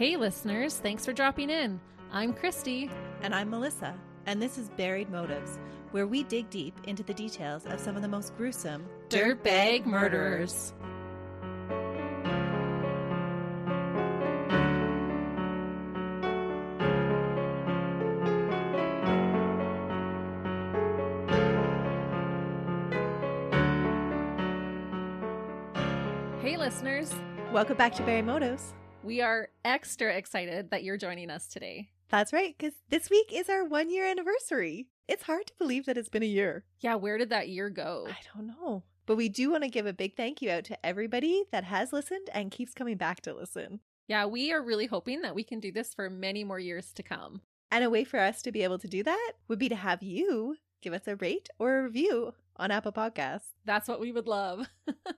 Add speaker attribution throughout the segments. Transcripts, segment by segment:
Speaker 1: Hey listeners, thanks for dropping in. I'm Christy.
Speaker 2: And I'm Melissa, and this is Buried Motives, where we dig deep into the details of some of the most gruesome
Speaker 1: dirtbag murderers. Hey listeners.
Speaker 2: Welcome back to Buried Motives.
Speaker 1: We are extra excited that you're joining us today.
Speaker 2: That's right, because this week is our 1-year anniversary. It's hard to believe that it's been a year.
Speaker 1: Yeah, where did that year go?
Speaker 2: I don't know. But we do want to give a big thank you out to everybody that has listened and keeps coming back to listen.
Speaker 1: Yeah, we are really hoping that we can do this for many more years to come.
Speaker 2: And a way for us to be able to do that would be to have you give us a rate or a review on Apple Podcasts.
Speaker 1: That's what we would love.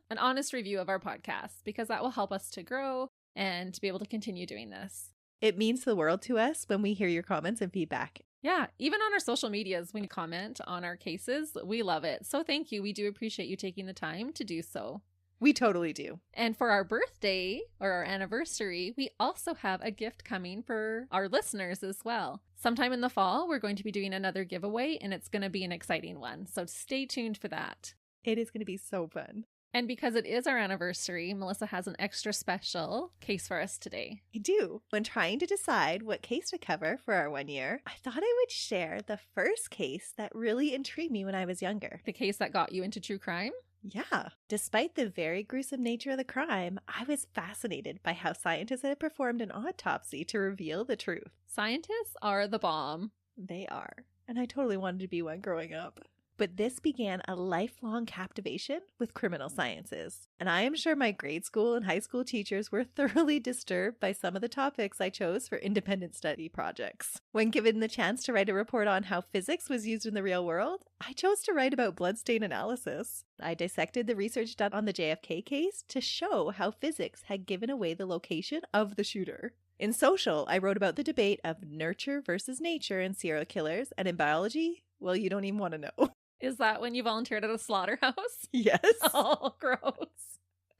Speaker 1: An honest review of our podcast, because that will help us to grow and to be able to continue doing this.
Speaker 2: It means the world to us when we hear your comments and feedback.
Speaker 1: Yeah, even on our social medias, when you comment on our cases, we love it. So thank you. We do appreciate you taking the time to do so.
Speaker 2: We totally do.
Speaker 1: And for our birthday or our anniversary, we also have a gift coming for our listeners as well. Sometime in the fall, we're going to be doing another giveaway, and it's going to be an exciting one. So stay tuned for that.
Speaker 2: It is going to be so fun.
Speaker 1: And because it is our anniversary, Melissa has an extra special case for us today.
Speaker 2: I do. When trying to decide what case to cover for our 1 year, I thought I would share the first case that really intrigued me when I was younger.
Speaker 1: The case that got you into true crime?
Speaker 2: Yeah. Despite the very gruesome nature of the crime, I was fascinated by how scientists had performed an autopsy to reveal the truth.
Speaker 1: Scientists are the bomb.
Speaker 2: They are. And I totally wanted to be one growing up. But this began a lifelong captivation with criminal sciences. And I am sure my grade school and high school teachers were thoroughly disturbed by some of the topics I chose for independent study projects. When given the chance to write a report on how physics was used in the real world, I chose to write about bloodstain analysis. I dissected the research done on the JFK case to show how physics had given away the location of the shooter. In social, I wrote about the debate of nurture versus nature in serial killers, and in biology, well, you don't even want to know.
Speaker 1: Is that when you volunteered at a slaughterhouse?
Speaker 2: Yes.
Speaker 1: Oh, gross.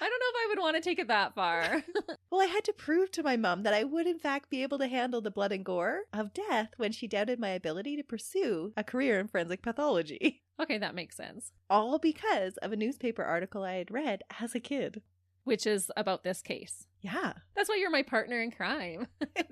Speaker 1: I don't know if I would want to take it that far.
Speaker 2: Well, I had to prove to my mom that I would in fact be able to handle the blood and gore of death when she doubted my ability to pursue a career in forensic pathology.
Speaker 1: Okay, that makes sense.
Speaker 2: All because of a newspaper article I had read as a kid.
Speaker 1: Which is about this case.
Speaker 2: Yeah.
Speaker 1: That's why you're my partner in crime.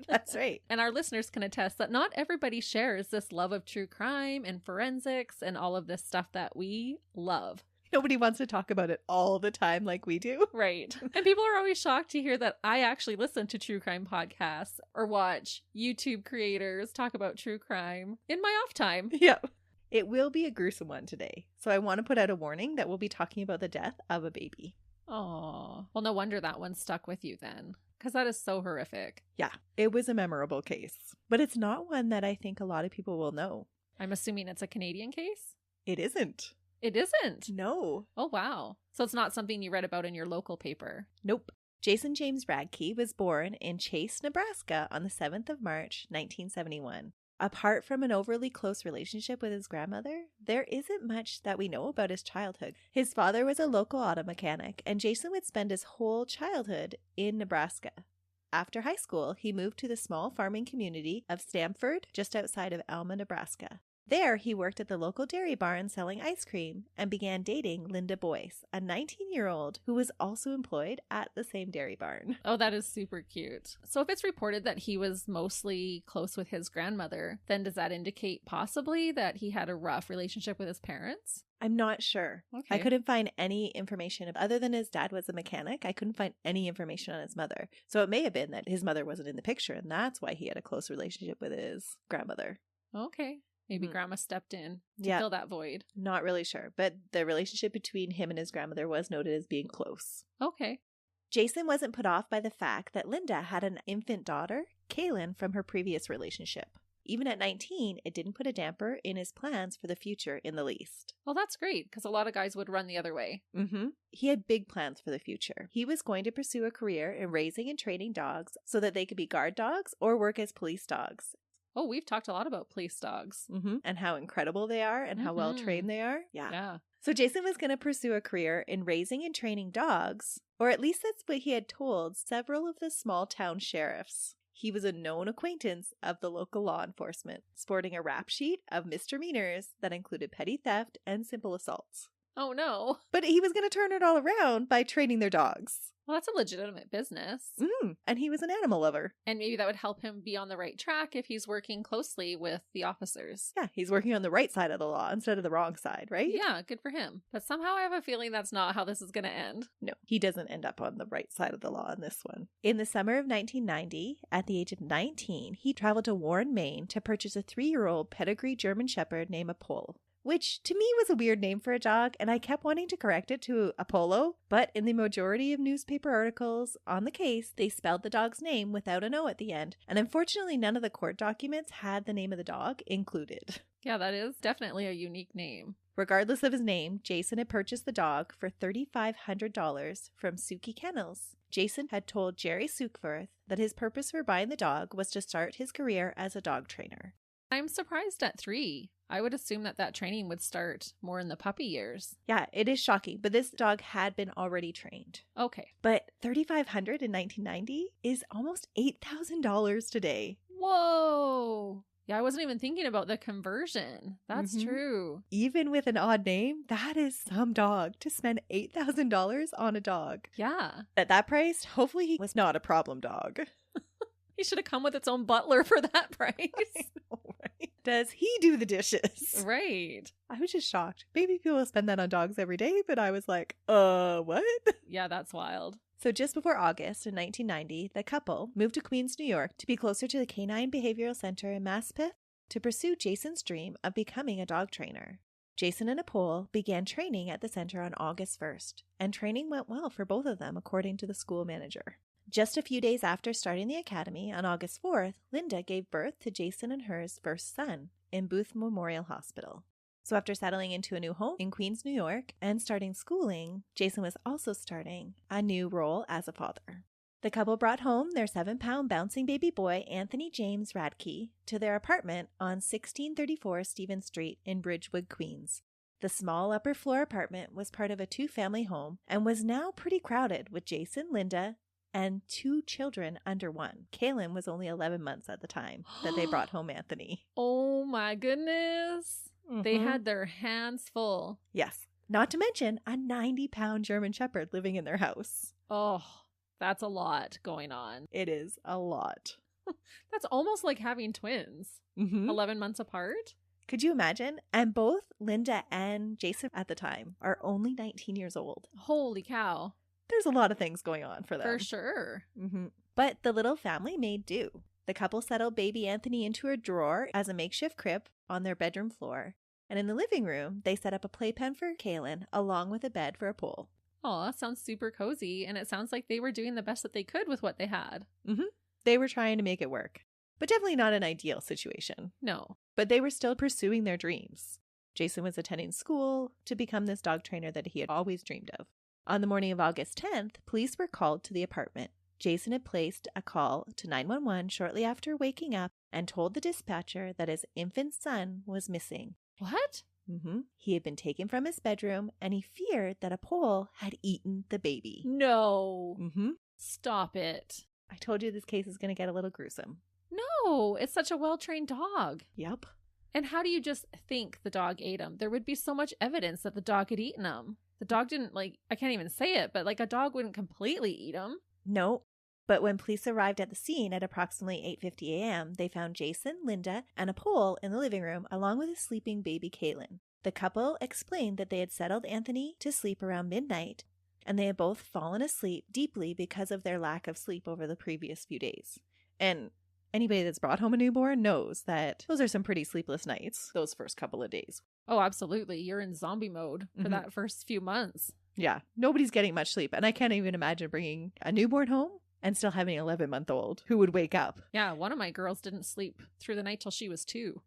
Speaker 2: That's right.
Speaker 1: And our listeners can attest that not everybody shares this love of true crime and forensics and all of this stuff that we love.
Speaker 2: Nobody wants to talk about it all the time like we do.
Speaker 1: Right. And people are always shocked to hear that I actually listen to true crime podcasts or watch YouTube creators talk about true crime in my off time.
Speaker 2: Yep. It will be a gruesome one today. So I want to put out a warning that we'll be talking about the death of a baby.
Speaker 1: Oh, well, no wonder that one stuck with you then, because that is so horrific.
Speaker 2: Yeah, it was a memorable case, but it's not one that I think a lot of people will know.
Speaker 1: I'm assuming it's a Canadian case?
Speaker 2: It isn't.
Speaker 1: It isn't?
Speaker 2: No.
Speaker 1: Oh, wow. So it's not something you read about in your local paper?
Speaker 2: Nope. Jason James Radtke was born in Chase, Nebraska on the 7th of March, 1971. Apart from an overly close relationship with his grandmother, there isn't much that we know about his childhood. His father was a local auto mechanic, and Jason would spend his whole childhood in Nebraska. After high school, he moved to the small farming community of Stamford, just outside of Alma, Nebraska. There, he worked at the local dairy barn selling ice cream and began dating Linda Boyce, a 19-year-old who was also employed at the same dairy barn.
Speaker 1: Oh, that is super cute. So if it's reported that he was mostly close with his grandmother, then does that indicate possibly that he had a rough relationship with his parents?
Speaker 2: I'm not sure.
Speaker 1: Okay.
Speaker 2: I couldn't find any information other than his dad was a mechanic. I couldn't find any information on his mother. So it may have been that his mother wasn't in the picture, and that's why he had a close relationship with his grandmother.
Speaker 1: Okay. Maybe grandma stepped in to fill that void.
Speaker 2: Not really sure, but the relationship between him and his grandmother was noted as being close.
Speaker 1: Okay.
Speaker 2: Jason wasn't put off by the fact that Linda had an infant daughter, Kaylin, from her previous relationship. Even at 19, it didn't put a damper in his plans for the future in the least.
Speaker 1: Well, that's great, because a lot of guys would run the other way.
Speaker 2: He had big plans for the future. He was going to pursue a career in raising and training dogs so that they could be guard dogs or work as police dogs.
Speaker 1: Oh, we've talked a lot about police dogs.
Speaker 2: And how incredible they are and how well trained they are.
Speaker 1: Yeah.
Speaker 2: So Jason was going to pursue a career in raising and training dogs, or at least that's what he had told several of the small town sheriffs. He was a known acquaintance of the local law enforcement, sporting a rap sheet of misdemeanors that included petty theft and simple assaults.
Speaker 1: Oh, no.
Speaker 2: But he was going to turn it all around by training their dogs.
Speaker 1: Well, that's a legitimate business.
Speaker 2: And he was an animal lover.
Speaker 1: And maybe that would help him be on the right track if he's working closely with the officers.
Speaker 2: Yeah, he's working on the right side of the law instead of the wrong side, right?
Speaker 1: Yeah, good for him. But somehow I have a feeling that's not how this is going to end.
Speaker 2: No, he doesn't end up on the right side of the law in this one. In the summer of 1990, at the age of 19, he traveled to Warren, Maine to purchase a 3-year-old pedigree German Shepherd named Apollo, which to me was a weird name for a dog, and I kept wanting to correct it to Apollo, but in the majority of newspaper articles on the case, they spelled the dog's name without an O at the end, and unfortunately none of the court documents had the name of the dog included.
Speaker 1: Yeah, that is definitely a unique name.
Speaker 2: Regardless of his name, Jason had purchased the dog for $3,500 from Suki Kennels. Jason had told Jerry Sukeforth that his purpose for buying the dog was to start his career as a dog trainer.
Speaker 1: I'm surprised at 3. I would assume that training would start more in the puppy years.
Speaker 2: Yeah, it is shocking, but this dog had been already trained.
Speaker 1: Okay.
Speaker 2: But $3,500 in 1990 is almost $8,000 today.
Speaker 1: Whoa. Yeah, I wasn't even thinking about the conversion. That's true.
Speaker 2: Even with an odd name, that is some dog to spend $8,000 on a dog.
Speaker 1: Yeah.
Speaker 2: At that price, hopefully he was not a problem dog.
Speaker 1: He should have come with its own butler for that price.
Speaker 2: I know, right? Does he do the dishes?
Speaker 1: Right.
Speaker 2: I was just shocked. Maybe people spend that on dogs every day, but I was like, what?
Speaker 1: Yeah, that's wild.
Speaker 2: So just before August in 1990, the couple moved to Queens, New York to be closer to the Canine Behavioral Center in Maspeth to pursue Jason's dream of becoming a dog trainer. Jason and Apollo began training at the center on August 1st, and training went well for both of them, according to the school manager. Just a few days after starting the academy, on August 4th, Linda gave birth to Jason and her first son in Booth Memorial Hospital. So after settling into a new home in Queens, New York, and starting schooling, Jason was also starting a new role as a father. The couple brought home their 7-pound bouncing baby boy, Anthony James Radtke, to their apartment on 1634 Stevens Street in Bridgewood, Queens. The small upper floor apartment was part of a 2-family home and was now pretty crowded with Jason, Linda, and 2 children under 1. Kaylin was only 11 months at the time that they brought home Anthony.
Speaker 1: Oh my goodness. They had their hands full.
Speaker 2: Yes. Not to mention a 90-pound German Shepherd living in their house.
Speaker 1: Oh, that's a lot going on.
Speaker 2: It is a lot.
Speaker 1: That's almost like having twins. 11 months apart.
Speaker 2: Could you imagine? And both Linda and Jason at the time are only 19 years old.
Speaker 1: Holy cow.
Speaker 2: There's a lot of things going on for them.
Speaker 1: For sure.
Speaker 2: But the little family made do. The couple settled baby Anthony into a drawer as a makeshift crib on their bedroom floor. And in the living room, they set up a playpen for Kaylin along with a bed for Apollo.
Speaker 1: Oh, that sounds super cozy. And it sounds like they were doing the best that they could with what they had.
Speaker 2: They were trying to make it work. But definitely not an ideal situation.
Speaker 1: No.
Speaker 2: But they were still pursuing their dreams. Jason was attending school to become this dog trainer that he had always dreamed of. On the morning of August 10th, police were called to the apartment. Jason had placed a call to 911 shortly after waking up and told the dispatcher that his infant son was missing.
Speaker 1: What?
Speaker 2: He had been taken from his bedroom, and he feared that Apollo had eaten the baby.
Speaker 1: No. Stop it.
Speaker 2: I told you this case is going to get a little gruesome.
Speaker 1: No, it's such a well-trained dog.
Speaker 2: Yep.
Speaker 1: And how do you just think the dog ate him? There would be so much evidence that the dog had eaten him. The dog didn't, I can't even say it, but a dog wouldn't completely eat him.
Speaker 2: No. But when police arrived at the scene at approximately 8:50 a.m., they found Jason, Linda, and Apollo in the living room along with his sleeping baby Kaylin. The couple explained that they had settled Anthony to sleep around midnight, and they had both fallen asleep deeply because of their lack of sleep over the previous few days. And anybody that's brought home a newborn knows that those are some pretty sleepless nights, those first couple of days.
Speaker 1: Oh, absolutely. You're in zombie mode for that first few months.
Speaker 2: Yeah, nobody's getting much sleep. And I can't even imagine bringing a newborn home and still having an 11-month-old who would wake up.
Speaker 1: Yeah, one of my girls didn't sleep through the night till she was 2.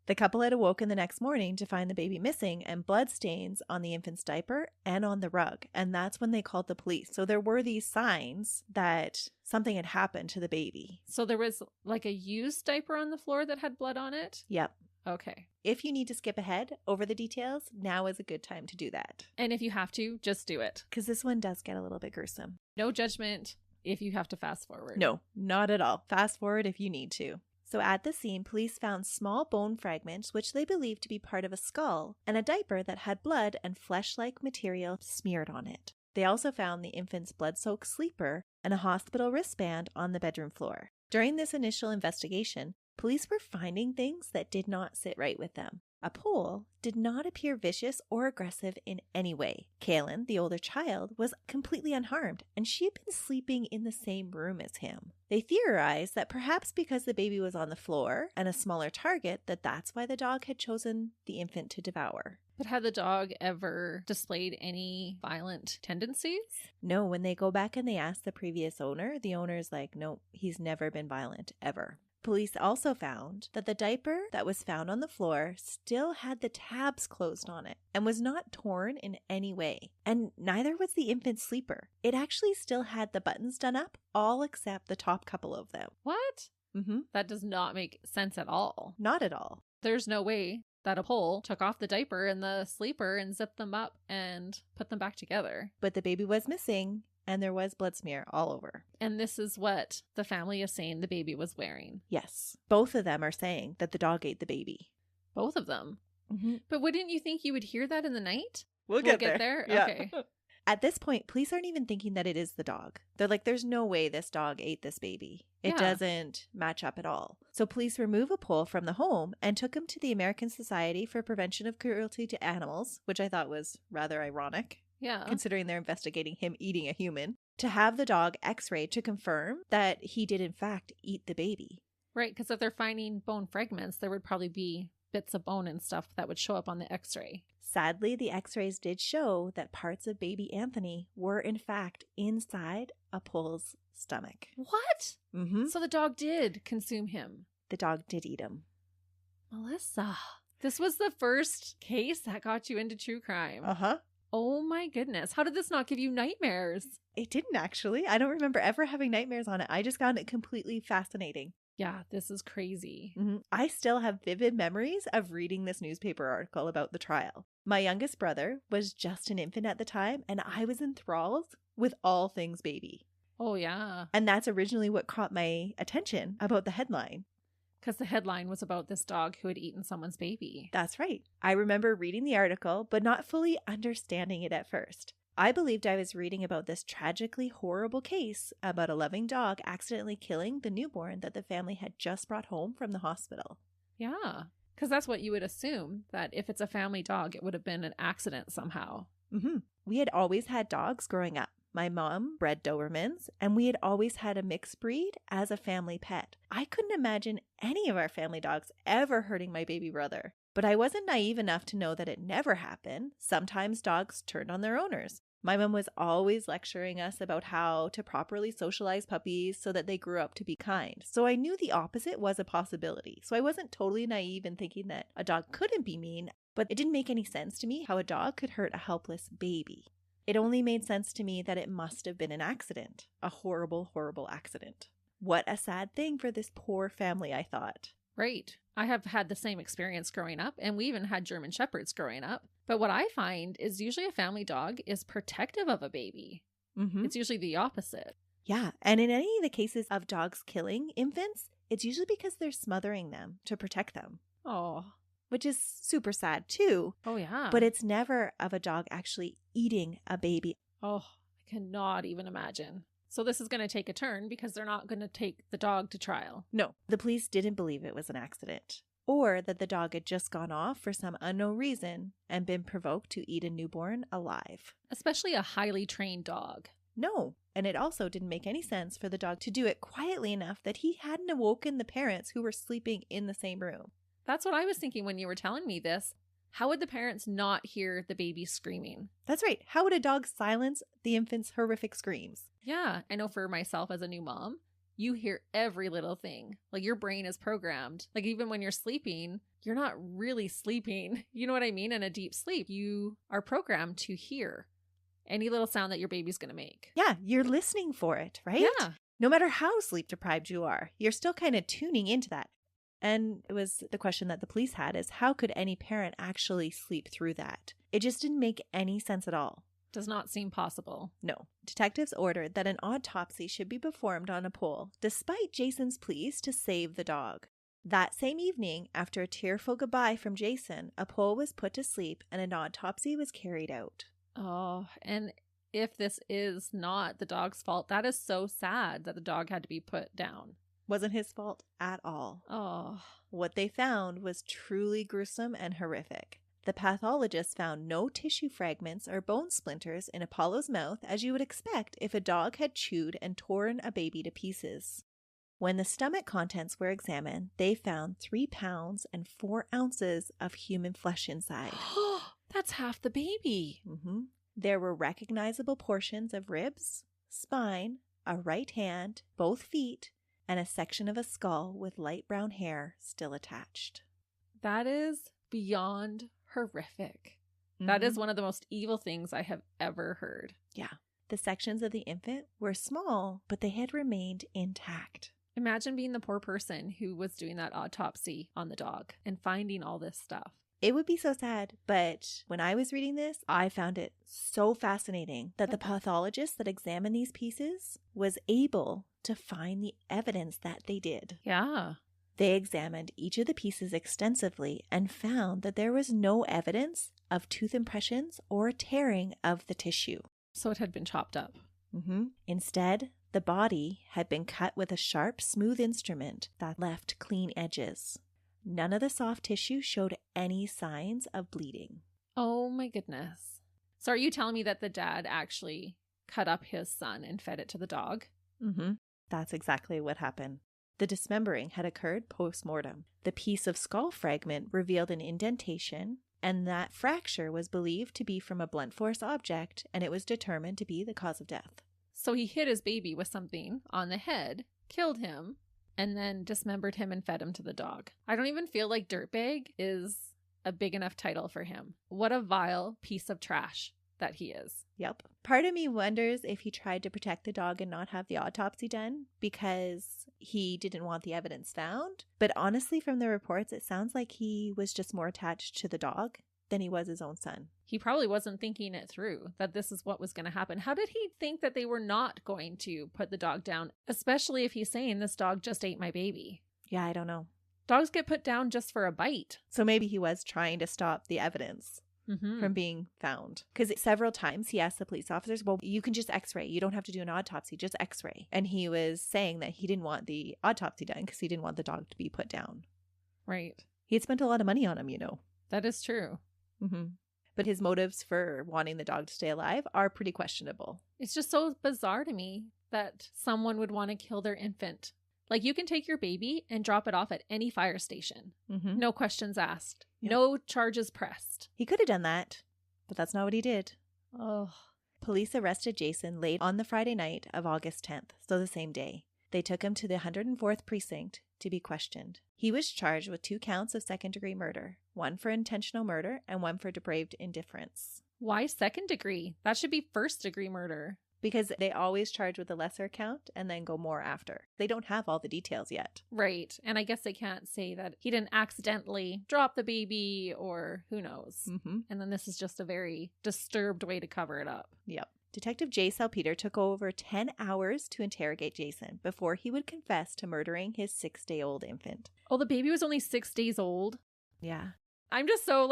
Speaker 2: The couple had awoken the next morning to find the baby missing and blood stains on the infant's diaper and on the rug. And that's when they called the police. So there were these signs that something had happened to the baby.
Speaker 1: So there was a used diaper on the floor that had blood on it?
Speaker 2: Yep.
Speaker 1: Okay.
Speaker 2: If you need to skip ahead over the details, now is a good time to do that.
Speaker 1: And if you have to, just do it.
Speaker 2: Because this one does get a little bit gruesome.
Speaker 1: No judgment. if you have to fast forward.
Speaker 2: No, not at all. Fast forward if you need to. So at the scene, police found small bone fragments, which they believed to be part of a skull, and a diaper that had blood and flesh-like material smeared on it. They also found the infant's blood-soaked sleeper and a hospital wristband on the bedroom floor. During this initial investigation, police were finding things that did not sit right with them. A pole did not appear vicious or aggressive in any way. Kaylin, the older child, was completely unharmed, and she had been sleeping in the same room as him. They theorized that perhaps because the baby was on the floor and a smaller target, that's why the dog had chosen the infant to devour.
Speaker 1: But had the dog ever displayed any violent tendencies?
Speaker 2: No, when they go back and they ask the previous owner, the owner's like, no, he's never been violent, ever. Police also found that the diaper that was found on the floor still had the tabs closed on it and was not torn in any way. And neither was the infant's sleeper. It actually still had the buttons done up, all except the top couple of them.
Speaker 1: What?
Speaker 2: Mm-hmm.
Speaker 1: That does not make sense at all.
Speaker 2: Not at all.
Speaker 1: There's no way that a pole took off the diaper and the sleeper and zipped them up and put them back together.
Speaker 2: But the baby was missing. And there was blood smear all over.
Speaker 1: And this is what the family is saying the baby was wearing.
Speaker 2: Yes. Both of them are saying that the dog ate the baby.
Speaker 1: Both of them.
Speaker 2: Mm-hmm.
Speaker 1: But wouldn't you think you would hear that in the night?
Speaker 2: We'll get there. Yeah.
Speaker 1: Okay.
Speaker 2: At this point, police aren't even thinking that it is the dog. They're like, there's no way this dog ate this baby. It doesn't match up at all. So police remove a pole from the home and took him to the American Society for Prevention of Cruelty to Animals, which I thought was rather ironic.
Speaker 1: Yeah.
Speaker 2: Considering they're investigating him eating a human, to have the dog x-rayed to confirm that he did in fact eat the baby.
Speaker 1: Right, because if they're finding bone fragments, there would probably be bits of bone and stuff that would show up on the x-ray.
Speaker 2: Sadly, the x-rays did show that parts of baby Anthony were in fact inside a pole's stomach.
Speaker 1: What?
Speaker 2: Mm-hmm.
Speaker 1: So the dog did consume him.
Speaker 2: The dog did eat him.
Speaker 1: Melissa, this was the first case that got you into true crime.
Speaker 2: Uh-huh.
Speaker 1: Oh my goodness. How did this not give you nightmares?
Speaker 2: It didn't actually. I don't remember ever having nightmares on it. I just found it completely fascinating.
Speaker 1: Yeah, this is crazy.
Speaker 2: Mm-hmm. I still have vivid memories of reading this newspaper article about the trial. My youngest brother was just an infant at the time, and I was enthralled with all things baby.
Speaker 1: Oh, yeah.
Speaker 2: And that's originally what caught my attention about the headline.
Speaker 1: Because the headline was about this dog who had eaten someone's baby.
Speaker 2: That's right. I remember reading the article, but not fully understanding it at first. I believed I was reading about this tragically horrible case about a loving dog accidentally killing the newborn that the family had just brought home from the hospital.
Speaker 1: Yeah, because that's what you would assume, that if it's a family dog, it would have been an accident somehow.
Speaker 2: Mm-hmm. We had always had dogs growing up. My mom bred Dobermans, and we had always had a mixed breed as a family pet. I couldn't imagine any of our family dogs ever hurting my baby brother. But I wasn't naive enough to know that it never happened. Sometimes dogs turned on their owners. My mom was always lecturing us about how to properly socialize puppies so that they grew up to be kind. So I knew the opposite was a possibility. So I wasn't totally naive in thinking that a dog couldn't be mean, but it didn't make any sense to me how a dog could hurt a helpless baby. It only made sense to me that it must have been an accident. A horrible, horrible accident. What a sad thing for this poor family, I thought.
Speaker 1: Right. I have had the same experience growing up, and we even had German Shepherds growing up. But what I find is usually a family dog is protective of a baby.
Speaker 2: Mm-hmm.
Speaker 1: It's usually the opposite.
Speaker 2: Yeah, and in any of the cases of dogs killing infants, it's usually because they're smothering them to protect them.
Speaker 1: Oh.
Speaker 2: Which is super sad too.
Speaker 1: Oh, yeah.
Speaker 2: But it's never of a dog actually eating a baby.
Speaker 1: Oh, I cannot even imagine. So this is going to take a turn because they're not going to take the dog to trial.
Speaker 2: No, the police didn't believe it was an accident. Or that the dog had just gone off for some unknown reason and been provoked to eat a newborn alive.
Speaker 1: Especially a highly trained dog.
Speaker 2: No, and it also didn't make any sense for the dog to do it quietly enough that he hadn't awoken the parents who were sleeping in the same room.
Speaker 1: That's what I was thinking when you were telling me this. How would the parents not hear the baby screaming?
Speaker 2: That's right. How would a dog silence the infant's horrific screams?
Speaker 1: Yeah, I know for myself as a new mom, you hear every little thing. Like your brain is programmed. Like even when you're sleeping, you're not really sleeping. You know what I mean? In a deep sleep, you are programmed to hear any little sound that your baby's going to make.
Speaker 2: Yeah, you're listening for it, right?
Speaker 1: Yeah.
Speaker 2: No matter how sleep deprived you are, you're still kind of tuning into that. And it was the question that the police had is how could any parent actually sleep through that? It just didn't make any sense at all.
Speaker 1: Does not seem possible.
Speaker 2: No. Detectives ordered that an autopsy should be performed on a pole, despite Jason's pleas to save the dog. That same evening, after a tearful goodbye from Jason, a pole was put to sleep and an autopsy was carried out.
Speaker 1: Oh, and if this is not the dog's fault, that is so sad that the dog had to be put down.
Speaker 2: Wasn't his fault at all.
Speaker 1: Oh.
Speaker 2: What they found was truly gruesome and horrific. The pathologist found no tissue fragments or bone splinters in Apollo's mouth, as you would expect if a dog had chewed and torn a baby to pieces. When the stomach contents were examined, they found 3 pounds and 4 ounces of human flesh inside.
Speaker 1: That's half the baby.
Speaker 2: Mm-hmm. There were recognizable portions of ribs, spine, a right hand, both feet, and a section of a skull with light brown hair still attached.
Speaker 1: That is beyond horrific. That is one of the most evil things I have ever heard.
Speaker 2: Yeah. The sections of the infant were small, but they had remained intact.
Speaker 1: Imagine being the poor person who was doing that autopsy on the dog and finding all this stuff.
Speaker 2: It would be so sad, but when I was reading this, I found it so fascinating that the pathologist that examined these pieces was able to find the evidence that they did.
Speaker 1: Yeah.
Speaker 2: They examined each of the pieces extensively and found that there was no evidence of tooth impressions or tearing of the tissue.
Speaker 1: So it had been chopped up.
Speaker 2: Mm-hmm. Instead, the body had been cut with a sharp, smooth instrument that left clean edges. None of the soft tissue showed any signs of bleeding.
Speaker 1: Oh my goodness. So are you telling me that the dad actually cut up his son and fed it to the dog?
Speaker 2: Mm-hmm. That's exactly what happened. The dismembering had occurred post-mortem. The piece of skull fragment revealed an indentation, and that fracture was believed to be from a blunt force object, and it was determined to be the cause of death.
Speaker 1: So he hit his baby with something on the head, killed him, and then dismembered him and fed him to the dog. I don't even feel like dirtbag is a big enough title for him. What a vile piece of trash that he is.
Speaker 2: Yep. Part of me wonders if he tried to protect the dog and not have the autopsy done because he didn't want the evidence found. But honestly, from the reports, it sounds like he was just more attached to the dog than he was his own son.
Speaker 1: He probably wasn't thinking it through, that this is what was going to happen. How did he think that they were not going to put the dog down, especially if he's saying this dog just ate my baby?
Speaker 2: Yeah, I don't know.
Speaker 1: Dogs get put down just for a bite.
Speaker 2: So maybe he was trying to stop the evidence from being found. Because several times he asked the police officers, well, you can just x-ray. You don't have to do an autopsy, just x-ray. And he was saying that he didn't want the autopsy done because he didn't want the dog to be put down.
Speaker 1: Right.
Speaker 2: He had spent a lot of money on him, you know.
Speaker 1: That is true.
Speaker 2: Mm-hmm. But his motives for wanting the dog to stay alive are pretty questionable.
Speaker 1: It's just so bizarre to me that someone would want to kill their infant. Like, you can take your baby and drop it off at any fire station.
Speaker 2: Mm-hmm.
Speaker 1: No questions asked.
Speaker 2: Yep.
Speaker 1: No charges pressed.
Speaker 2: He could have done that, but that's not what he did.
Speaker 1: Oh.
Speaker 2: Police arrested Jason late on the Friday night of August 10th, so the same day. They took him to the 104th precinct to be questioned. He was charged with 2 counts of second-degree murder, 1 for intentional murder and 1 for depraved indifference.
Speaker 1: Why second degree? That should be first-degree murder.
Speaker 2: Because they always charge with a lesser count and then go more after. They don't have all the details yet.
Speaker 1: Right. And I guess they can't say that he didn't accidentally drop the baby or who knows.
Speaker 2: Mm-hmm.
Speaker 1: And then this is just a very disturbed way to cover it up.
Speaker 2: Yep. Detective J. Salpeter took over 10 hours to interrogate Jason before he would confess to murdering his 6-day-old infant.
Speaker 1: Oh, the baby was only 6 days old?
Speaker 2: Yeah.
Speaker 1: I'm just so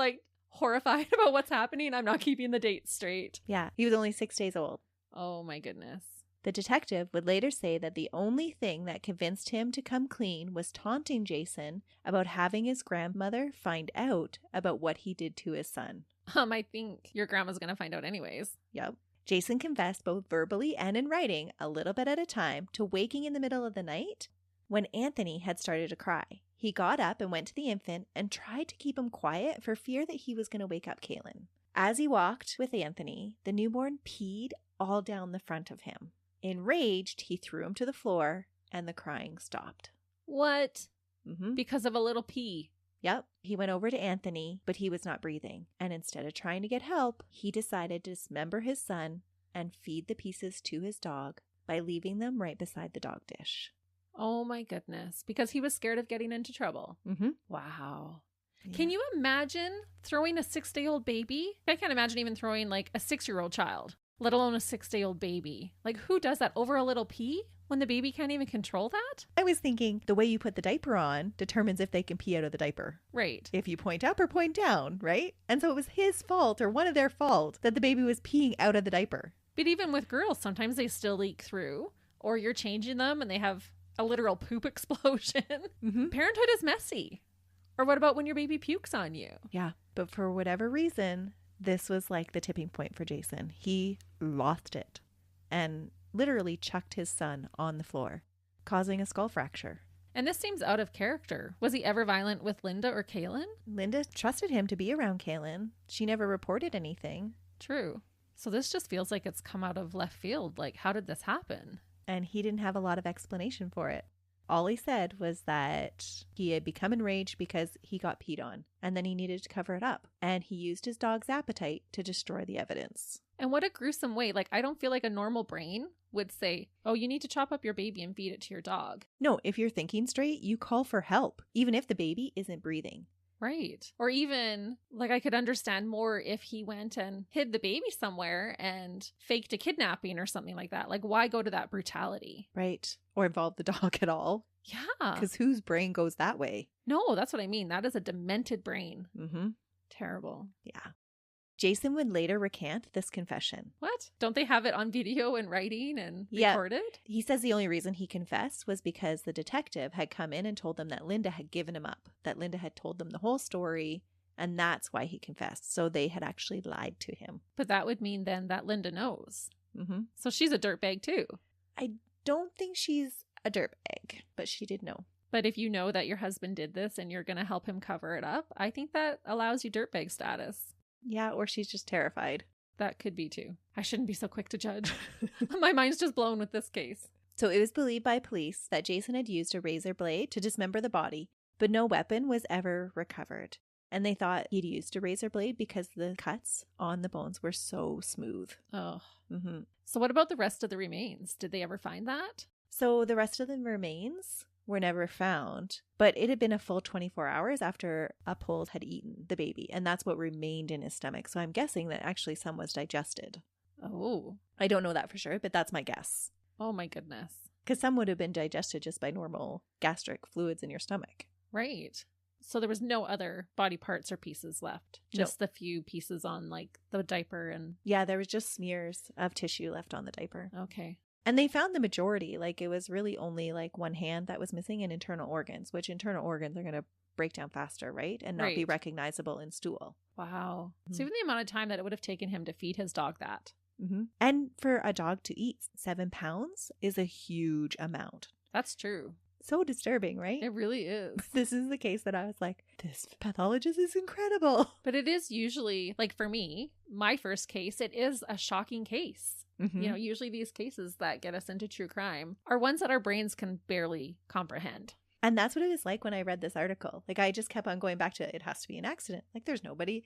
Speaker 1: horrified about what's happening. I'm not keeping the date straight.
Speaker 2: Yeah. He was only 6 days old.
Speaker 1: Oh my goodness.
Speaker 2: The detective would later say that the only thing that convinced him to come clean was taunting Jason about having his grandmother find out about what he did to his son.
Speaker 1: I think your grandma's going to find out anyways.
Speaker 2: Yep. Jason confessed both verbally and in writing, a little bit at a time, to waking in the middle of the night when Anthony had started to cry. He got up and went to the infant and tried to keep him quiet for fear that he was going to wake up Kaylin. As he walked with Anthony, the newborn peed all down the front of him. Enraged, he threw him to the floor and the crying stopped.
Speaker 1: What?
Speaker 2: Mm-hmm.
Speaker 1: Because of a little pee?
Speaker 2: Yep. He went over to Anthony, but he was not breathing. And instead of trying to get help, he decided to dismember his son and feed the pieces to his dog by leaving them right beside the dog dish.
Speaker 1: Oh my goodness. Because he was scared of getting into trouble.
Speaker 2: Mm-hmm.
Speaker 1: Wow.
Speaker 2: Yeah.
Speaker 1: Can you imagine throwing a 6-day-old baby? I can't imagine even throwing like a 6-year-old child, let alone a 6-day-old baby. Like, who does that over a little pee when the baby can't even control that?
Speaker 2: I was thinking the way you put the diaper on determines if they can pee out of the diaper.
Speaker 1: Right.
Speaker 2: If you point up or point down, right? And so it was his fault or one of their fault that the baby was peeing out of the diaper.
Speaker 1: But even with girls, sometimes they still leak through, or you're changing them and they have a literal poop explosion. Parenthood is messy. Or what about when your baby pukes on you?
Speaker 2: Yeah. But for whatever reason, this was like the tipping point for Jason. He lost it and literally chucked his son on the floor, causing a skull fracture.
Speaker 1: And this seems out of character. Was he ever violent with Linda or Kaylin?
Speaker 2: Linda trusted him to be around Kaylin. She never reported anything.
Speaker 1: True. So this just feels like it's come out of left field. Like, how did this happen?
Speaker 2: And he didn't have a lot of explanation for it. All he said was that he had become enraged because he got peed on, and then he needed to cover it up. And he used his dog's appetite to destroy the evidence.
Speaker 1: And what a gruesome way. Like, I don't feel like a normal brain would say, oh, you need to chop up your baby and feed it to your dog.
Speaker 2: No, if you're thinking straight, you call for help, even if the baby isn't breathing.
Speaker 1: Right. Or even, like, I could understand more if he went and hid the baby somewhere and faked a kidnapping or something like that. Like, why go to that brutality?
Speaker 2: Right. Or involve the dog at all.
Speaker 1: Yeah.
Speaker 2: Because whose brain goes that way?
Speaker 1: No, that's what I mean. That is a demented brain.
Speaker 2: Mm-hmm.
Speaker 1: Terrible.
Speaker 2: Yeah. Jason would later recant this confession.
Speaker 1: What? Don't they have it on video and writing and recorded?
Speaker 2: He says the only reason he confessed was because the detective had come in and told them that Linda had given him up, that Linda had told them the whole story, and that's why he confessed. So they had actually lied to him.
Speaker 1: But that would mean then that Linda knows.
Speaker 2: Mm-hmm.
Speaker 1: So she's a dirtbag too.
Speaker 2: I don't think she's a dirtbag, but she did know.
Speaker 1: But if you know that your husband did this and you're going to help him cover it up, I think that allows you dirtbag status.
Speaker 2: Yeah, or she's just terrified.
Speaker 1: That could be too. I shouldn't be so quick to judge. My mind's just blown with this case.
Speaker 2: So it was believed by police that Jason had used a razor blade to dismember the body, but no weapon was ever recovered. And they thought he'd used a razor blade because the cuts on the bones were so smooth.
Speaker 1: Oh.
Speaker 2: Mm-hmm.
Speaker 1: So what about the rest of the remains? Did they ever find that?
Speaker 2: So the rest of the remains were never found, but it had been a full 24 hours after Uphold had eaten the baby, and that's what remained in his stomach. So I'm guessing that actually some was digested.
Speaker 1: Oh.
Speaker 2: I don't know that for sure, but that's my guess.
Speaker 1: Oh my goodness.
Speaker 2: Because some would have been digested just by normal gastric fluids in your stomach.
Speaker 1: Right. So there was no other body parts or pieces left. Just the few pieces on like the diaper and...
Speaker 2: Yeah, there was just smears of tissue left on the diaper.
Speaker 1: Okay.
Speaker 2: And they found the majority. Like, it was really only like one hand that was missing and internal organs, which internal organs are going to break down faster, right? And not be recognizable in stool.
Speaker 1: Wow. So even the amount of time that it would have taken him to feed his dog that.
Speaker 2: Mm-hmm. And for a dog to eat 7 pounds is a huge amount.
Speaker 1: That's true.
Speaker 2: So disturbing, right?
Speaker 1: It really is.
Speaker 2: This is the case that I was like, this pathologist is incredible.
Speaker 1: But it is usually, like for me, my first case, it is a shocking case.
Speaker 2: Mm-hmm.
Speaker 1: You know, usually these cases that get us into true crime are ones that our brains can barely comprehend.
Speaker 2: And that's what it was like when I read this article. Like, I just kept on going back to it has to be an accident. Like, there's nobody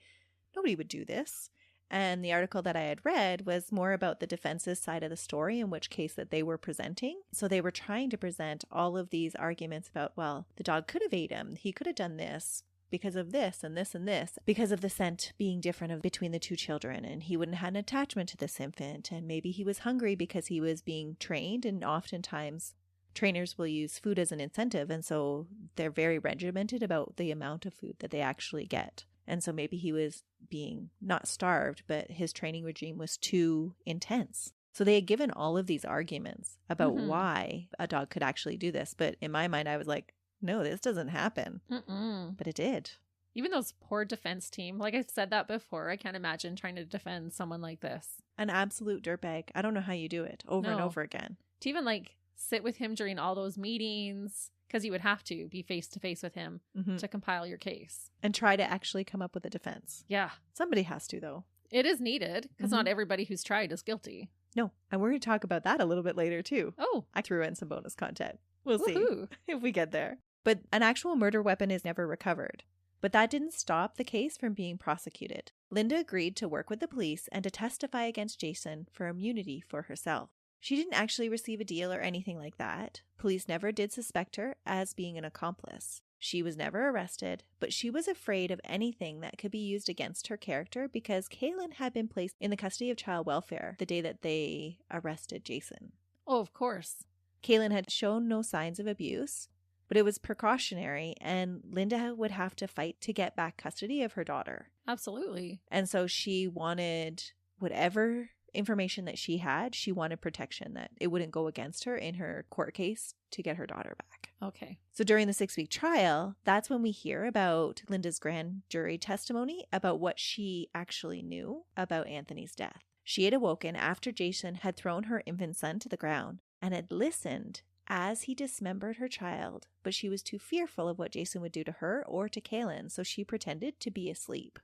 Speaker 2: would do this. And the article that I had read was more about the defense's side of the story, in which case that they were presenting. So they were trying to present all of these arguments about, well, the dog could have ate him. He could have done this because of this and this and this, because of the scent being different between the two children. And he wouldn't have had an attachment to this infant. And maybe he was hungry because he was being trained. And oftentimes trainers will use food as an incentive. And so they're very regimented about the amount of food that they actually get. And so maybe he was being not starved, but his training regime was too intense. So they had given all of these arguments about why a dog could actually do this. But in my mind, I was like, no, this doesn't happen. But it did.
Speaker 1: Even those poor defense team, like I said that before, I can't imagine trying to defend someone like this.
Speaker 2: An absolute dirtbag. I don't know how you do it over and over again.
Speaker 1: To even like sit with him during all those meetings, because you would have to be face to face with him to compile your case.
Speaker 2: And try to actually come up with a defense.
Speaker 1: Yeah.
Speaker 2: Somebody has to, though.
Speaker 1: It is needed, because not everybody who's tried is guilty.
Speaker 2: No. And we're going to talk about that a little bit later, too.
Speaker 1: Oh.
Speaker 2: I threw in some bonus content. We'll see if we get there. But an actual murder weapon is never recovered. But that didn't stop the case from being prosecuted. Linda agreed to work with the police and to testify against Jason for immunity for herself. She didn't actually receive a deal or anything like that. Police never did suspect her as being an accomplice. She was never arrested, but she was afraid of anything that could be used against her character because Kaylin had been placed in the custody of child welfare the day that they arrested Jason.
Speaker 1: Oh, of course.
Speaker 2: Kaylin had shown no signs of abuse, but it was precautionary, and Linda would have to fight to get back custody of her daughter.
Speaker 1: Absolutely.
Speaker 2: And so she wanted whatever information that she had, she wanted protection, that it wouldn't go against her in her court case to get her daughter back.
Speaker 1: Okay.
Speaker 2: So during the 6-week trial, that's when we hear about Linda's grand jury testimony about what she actually knew about Anthony's death. She had awoken after Jason had thrown her infant son to the ground and had listened as he dismembered her child, but she was too fearful of what Jason would do to her or to Kaylin, so she pretended to be asleep.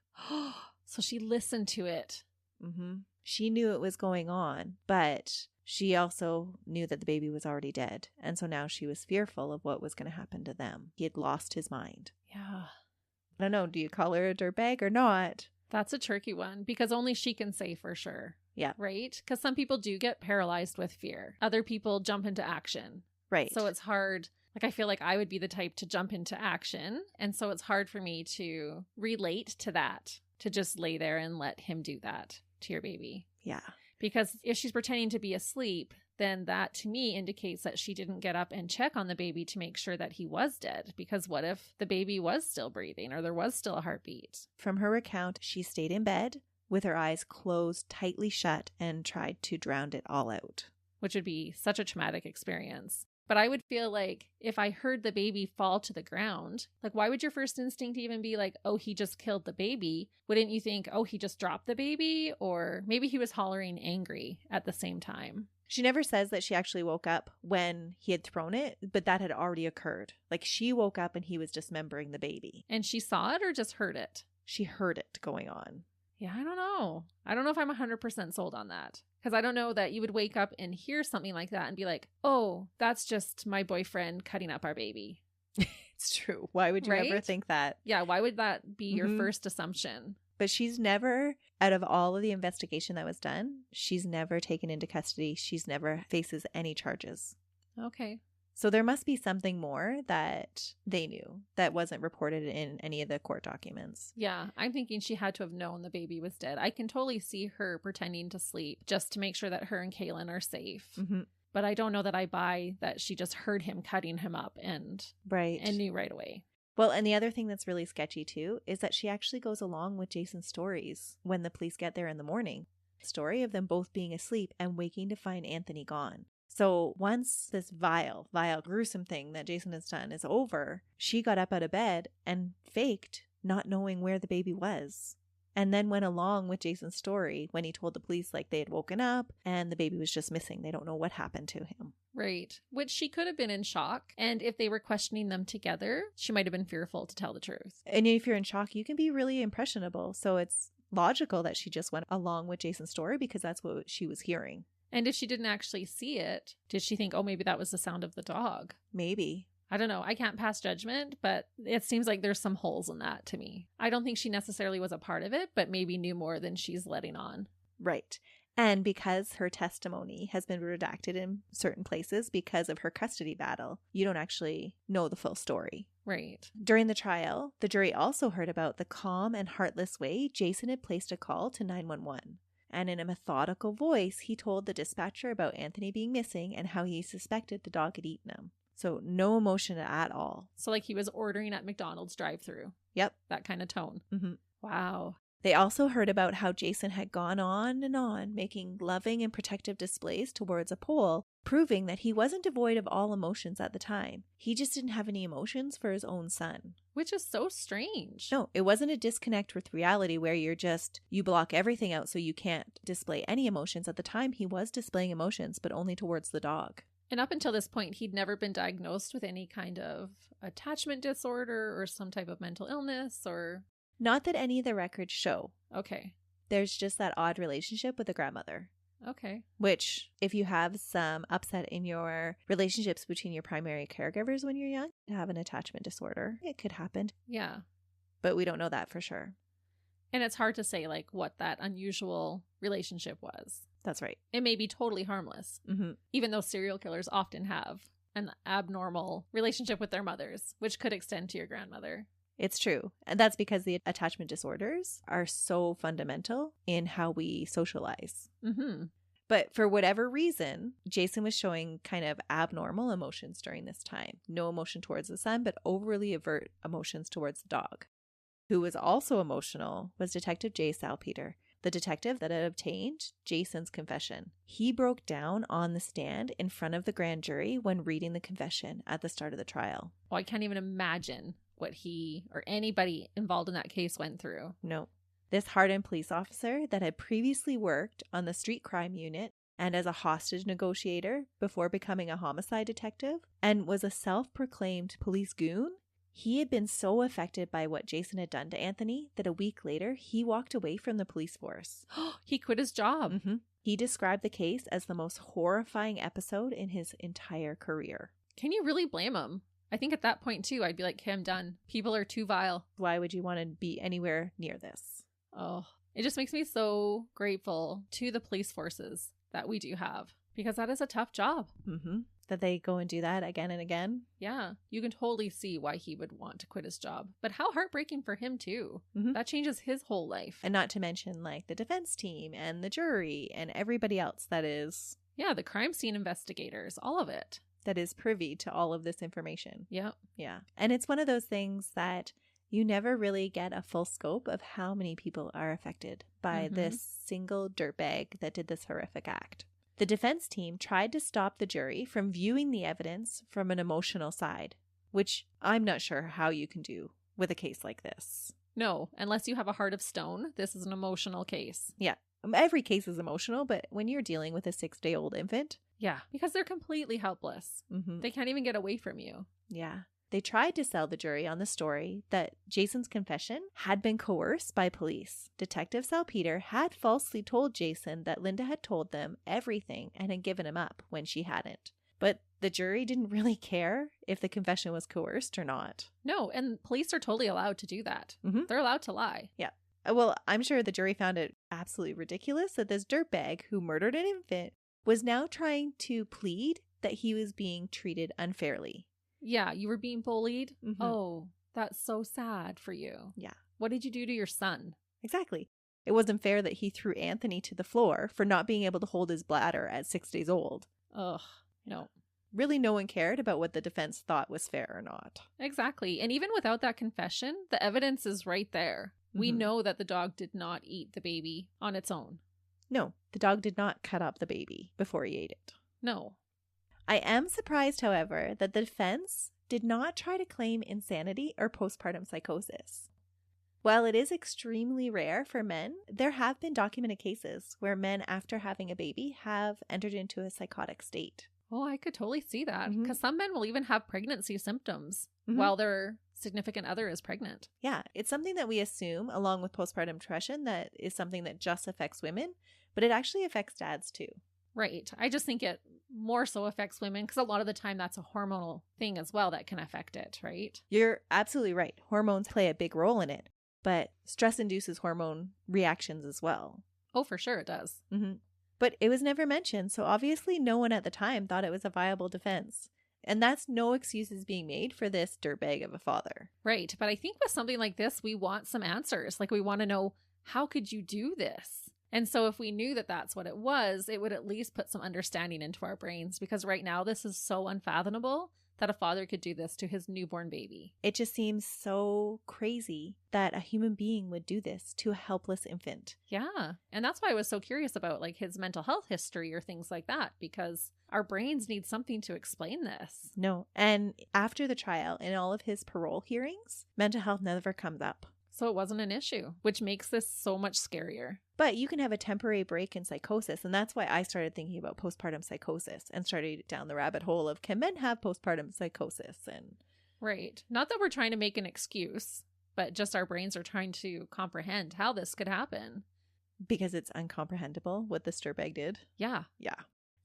Speaker 1: So she listened to it.
Speaker 2: Mm-hmm. She knew it was going on, but she also knew that the baby was already dead, and so now she was fearful of what was going to happen to them. He had lost his mind.
Speaker 1: Yeah.
Speaker 2: I don't know, do you call her a dirtbag or not?
Speaker 1: That's a tricky one because only she can say for sure.
Speaker 2: Yeah.
Speaker 1: Right? Because some people do get paralyzed with fear. Other people jump into action.
Speaker 2: Right.
Speaker 1: So it's hard. Like, I feel like I would be the type to jump into action. And so it's hard for me to relate to that, to just lay there and let him do that to your baby.
Speaker 2: Yeah.
Speaker 1: Because if she's pretending to be asleep, then that to me indicates that she didn't get up and check on the baby to make sure that he was dead. Because what if the baby was still breathing or there was still a heartbeat?
Speaker 2: From her account, she stayed in bed with her eyes closed tightly shut and tried to drown it all out.
Speaker 1: Which would be such a traumatic experience. But I would feel like if I heard the baby fall to the ground, like, why would your first instinct even be like, oh, he just killed the baby? Wouldn't you think, oh, he just dropped the baby? Or maybe he was hollering angry at the same time.
Speaker 2: She never says that she actually woke up when he had thrown it, but that had already occurred. Like, she woke up and he was dismembering the baby.
Speaker 1: And she saw it or just heard it?
Speaker 2: She heard it going on.
Speaker 1: Yeah, I don't know. I don't know if I'm 100% sold on that. Because I don't know that you would wake up and hear something like that and be like, oh, that's just my boyfriend cutting up our baby.
Speaker 2: It's true. Why would you ever think that?
Speaker 1: Yeah, why would that be your first assumption?
Speaker 2: But she's never, out of all of the investigation that was done, she's never taken into custody. She's never faces any charges.
Speaker 1: Okay.
Speaker 2: So there must be something more that they knew that wasn't reported in any of the court documents.
Speaker 1: Yeah, I'm thinking she had to have known the baby was dead. I can totally see her pretending to sleep just to make sure that her and Kaylin are safe.
Speaker 2: Mm-hmm.
Speaker 1: But I don't know that I buy that she just heard him cutting him up and knew right away.
Speaker 2: Well, and the other thing that's really sketchy too is that she actually goes along with Jason's stories when the police get there in the morning. Story of them both being asleep and waking to find Anthony gone. So once this vile, gruesome thing that Jason has done is over, she got up out of bed and faked not knowing where the baby was. And then went along with Jason's story when he told the police like they had woken up and the baby was just missing. They don't know what happened to him.
Speaker 1: Right. Which she could have been in shock. And if they were questioning them together, she might have been fearful to tell the truth.
Speaker 2: And if you're in shock, you can be really impressionable. So it's logical that she just went along with Jason's story because that's what she was hearing.
Speaker 1: And if she didn't actually see it, did she think, oh, maybe that was the sound of the dog?
Speaker 2: Maybe.
Speaker 1: I don't know. I can't pass judgment, but it seems like there's some holes in that to me. I don't think she necessarily was a part of it, but maybe knew more than she's letting on.
Speaker 2: Right. And because her testimony has been redacted in certain places because of her custody battle, you don't actually know the full story.
Speaker 1: Right.
Speaker 2: During the trial, the jury also heard about the calm and heartless way Jason had placed a call to 911. And in a methodical voice, he told the dispatcher about Anthony being missing and how he suspected the dog had eaten him. So no emotion at all.
Speaker 1: So like he was ordering at McDonald's drive-thru.
Speaker 2: Yep.
Speaker 1: That kind of tone.
Speaker 2: Mm-hmm.
Speaker 1: Wow.
Speaker 2: They also heard about how Jason had gone on and on, making loving and protective displays towards a pole, proving that he wasn't devoid of all emotions at the time. He just didn't have any emotions for his own son.
Speaker 1: Which is so strange.
Speaker 2: No, it wasn't a disconnect with reality where you block everything out so you can't display any emotions. At the time, he was displaying emotions, but only towards the dog.
Speaker 1: And up until this point, he'd never been diagnosed with any kind of attachment disorder or some type of mental illness or...
Speaker 2: Not that any of the records show.
Speaker 1: Okay.
Speaker 2: There's just that odd relationship with a grandmother.
Speaker 1: Okay.
Speaker 2: Which, if you have some upset in your relationships between your primary caregivers when you're young, you have an attachment disorder. It could happen.
Speaker 1: Yeah.
Speaker 2: But we don't know that for sure.
Speaker 1: And it's hard to say, like, what that unusual relationship was.
Speaker 2: That's right.
Speaker 1: It may be totally harmless,
Speaker 2: Mm-hmm.
Speaker 1: even though serial killers often have an abnormal relationship with their mothers, which could extend to your grandmother.
Speaker 2: It's true. And that's because the attachment disorders are so fundamental in how we socialize.
Speaker 1: Mm-hmm.
Speaker 2: But for whatever reason, Jason was showing kind of abnormal emotions during this time. No emotion towards the son, but overly overt emotions towards the dog. Who was also emotional was Detective J. Salpeter, the detective that had obtained Jason's confession. He broke down on the stand in front of the grand jury when reading the confession at the start of the trial.
Speaker 1: Oh, I can't even imagine what he or anybody involved in that case went through.
Speaker 2: No. This hardened police officer that had previously worked on the street crime unit and as a hostage negotiator before becoming a homicide detective and was a self-proclaimed police goon, he had been so affected by what Jason had done to Anthony that a week later he walked away from the police force.
Speaker 1: He quit his job.
Speaker 2: Mm-hmm. He described the case as the most horrifying episode in his entire career.
Speaker 1: Can you really blame him? I think at that point too, I'd be like, okay, I'm done. People are too vile.
Speaker 2: Why would you want to be anywhere near this?
Speaker 1: Oh, it just makes me so grateful to the police forces that we do have, because that is a tough job.
Speaker 2: Mm-hmm. That they go and do that again and again.
Speaker 1: Yeah, you can totally see why he would want to quit his job. But how heartbreaking for him too.
Speaker 2: Mm-hmm.
Speaker 1: That changes his whole life.
Speaker 2: And not to mention like the defense team and the jury and everybody else that is...
Speaker 1: Yeah, the crime scene investigators, all of it.
Speaker 2: That is privy to all of this information.
Speaker 1: Yep.
Speaker 2: Yeah. And it's one of those things that you never really get a full scope of how many people are affected by this single dirtbag that did this horrific act. The defense team tried to stop the jury from viewing the evidence from an emotional side, which I'm not sure how you can do with a case like this.
Speaker 1: No, unless you have a heart of stone, this is an emotional case.
Speaker 2: Yeah. Every case is emotional, but when you're dealing with a 6-day-old infant...
Speaker 1: Yeah, because they're completely helpless.
Speaker 2: Mm-hmm.
Speaker 1: They can't even get away from you.
Speaker 2: Yeah. They tried to sell the jury on the story that Jason's confession had been coerced by police. Detective Salpeter had falsely told Jason that Linda had told them everything and had given him up when she hadn't. But the jury didn't really care if the confession was coerced or not.
Speaker 1: No, and police are totally allowed to do that.
Speaker 2: Mm-hmm.
Speaker 1: They're allowed to lie.
Speaker 2: Yeah. Well, I'm sure the jury found it absolutely ridiculous that this dirtbag who murdered an infant was now trying to plead that he was being treated unfairly.
Speaker 1: Yeah, you were being bullied.
Speaker 2: Mm-hmm.
Speaker 1: Oh, that's so sad for you.
Speaker 2: Yeah.
Speaker 1: What did you do to your son?
Speaker 2: Exactly. It wasn't fair that he threw Anthony to the floor for not being able to hold his bladder at 6 days old.
Speaker 1: Ugh, no.
Speaker 2: Really, no one cared about what the defense thought was fair or not.
Speaker 1: Exactly. And even without that confession, the evidence is right there. We know that the dog did not eat the baby on its own.
Speaker 2: No, the dog did not cut up the baby before he ate it.
Speaker 1: No.
Speaker 2: I am surprised, however, that the defense did not try to claim insanity or postpartum psychosis. While it is extremely rare for men, there have been documented cases where men, after having a baby, have entered into a psychotic state.
Speaker 1: Oh, I could totally see that. Because some men will even have pregnancy symptoms while their significant other is pregnant.
Speaker 2: Yeah, it's something that we assume, along with postpartum depression, that is something that just affects women, but it actually affects dads too.
Speaker 1: Right. I just think it more so affects women because a lot of the time that's a hormonal thing as well that can affect it, right?
Speaker 2: You're absolutely right. Hormones play a big role in it, but stress induces hormone reactions as well.
Speaker 1: Oh, for sure it does.
Speaker 2: Mm-hmm. But it was never mentioned, so obviously no one at the time thought it was a viable defense. And that's no excuses being made for this dirtbag of a father.
Speaker 1: Right. But I think with something like this, we want some answers. Like we want to know, how could you do this? And so if we knew that that's what it was, it would at least put some understanding into our brains, because right now this is so unfathomable that a father could do this to his newborn baby.
Speaker 2: It just seems so crazy that a human being would do this to a helpless infant.
Speaker 1: Yeah. And that's why I was so curious about like his mental health history or things like that, because our brains need something to explain this.
Speaker 2: No. And after the trial, in all of his parole hearings, mental health never comes up.
Speaker 1: So it wasn't an issue, which makes this so much scarier.
Speaker 2: But you can have a temporary break in psychosis. And that's why I started thinking about postpartum psychosis and started down the rabbit hole of, can men have postpartum psychosis? And
Speaker 1: right. Not that we're trying to make an excuse, but just our brains are trying to comprehend how this could happen.
Speaker 2: Because it's incomprehensible what the dirtbag did.
Speaker 1: Yeah.
Speaker 2: Yeah.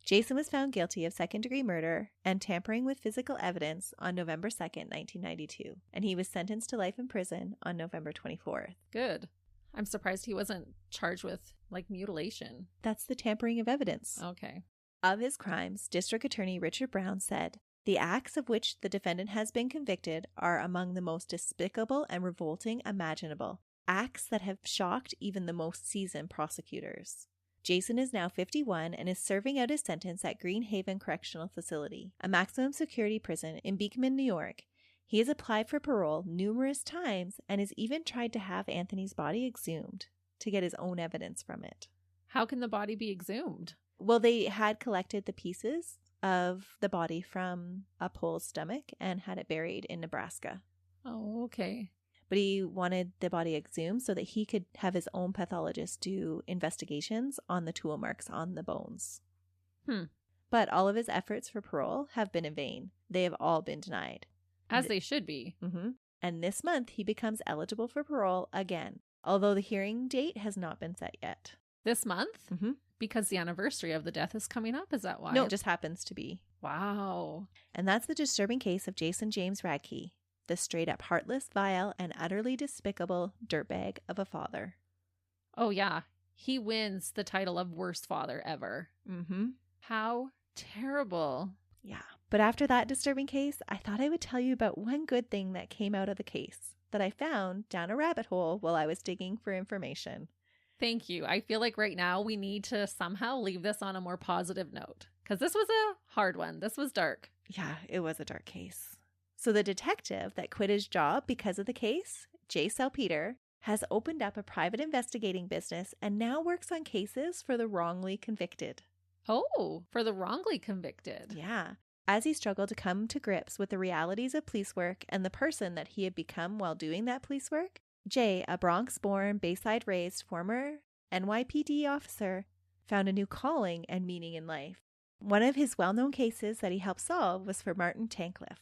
Speaker 2: Jason was found guilty of second-degree murder and tampering with physical evidence on November 2nd, 1992, and he was sentenced to life in prison on November 24th.
Speaker 1: Good. I'm surprised he wasn't charged with, like, mutilation.
Speaker 2: That's the tampering of evidence.
Speaker 1: Okay.
Speaker 2: Of his crimes, District Attorney Richard Brown said, The acts of which the defendant has been convicted are among the most despicable and revolting imaginable, acts that have shocked even the most seasoned prosecutors. Jason is now 51 and is serving out his sentence at Green Haven Correctional Facility, a maximum security prison in Beekman, New York. He has applied for parole numerous times and has even tried to have Anthony's body exhumed to get his own evidence from it.
Speaker 1: How can the body be exhumed?
Speaker 2: Well, they had collected the pieces of the body from a Pole's stomach and had it buried in Nebraska.
Speaker 1: Oh, okay.
Speaker 2: But he wanted the body exhumed so that he could have his own pathologist do investigations on the tool marks on the bones. But all of his efforts for parole have been in vain. They have all been denied.
Speaker 1: As they should be.
Speaker 2: And this month he becomes eligible for parole again, although the hearing date has not been set yet.
Speaker 1: This month? Because the anniversary of the death is coming up? Is that why?
Speaker 2: No, it just happens to be.
Speaker 1: Wow.
Speaker 2: And that's the disturbing case of Jason James Radtke, the straight-up heartless, vile, and utterly despicable dirtbag of a father.
Speaker 1: Oh, yeah. He wins the title of worst father ever. How terrible.
Speaker 2: Yeah. But after that disturbing case, I thought I would tell you about one good thing that came out of the case that I found down a rabbit hole while I was digging for information.
Speaker 1: Thank you. I feel like right now we need to somehow leave this on a more positive note because this was a hard one. This was dark.
Speaker 2: Yeah, it was a dark case. So the detective that quit his job because of the case, J. Salpeter, has opened up a private investigating business and now works on cases for the wrongly convicted.
Speaker 1: Oh, for the wrongly convicted.
Speaker 2: Yeah. As he struggled to come to grips with the realities of police work and the person that he had become while doing that police work, Jay, a Bronx-born, Bayside-raised former NYPD officer, found a new calling and meaning in life. One of his well-known cases that he helped solve was for Martin Tankleff.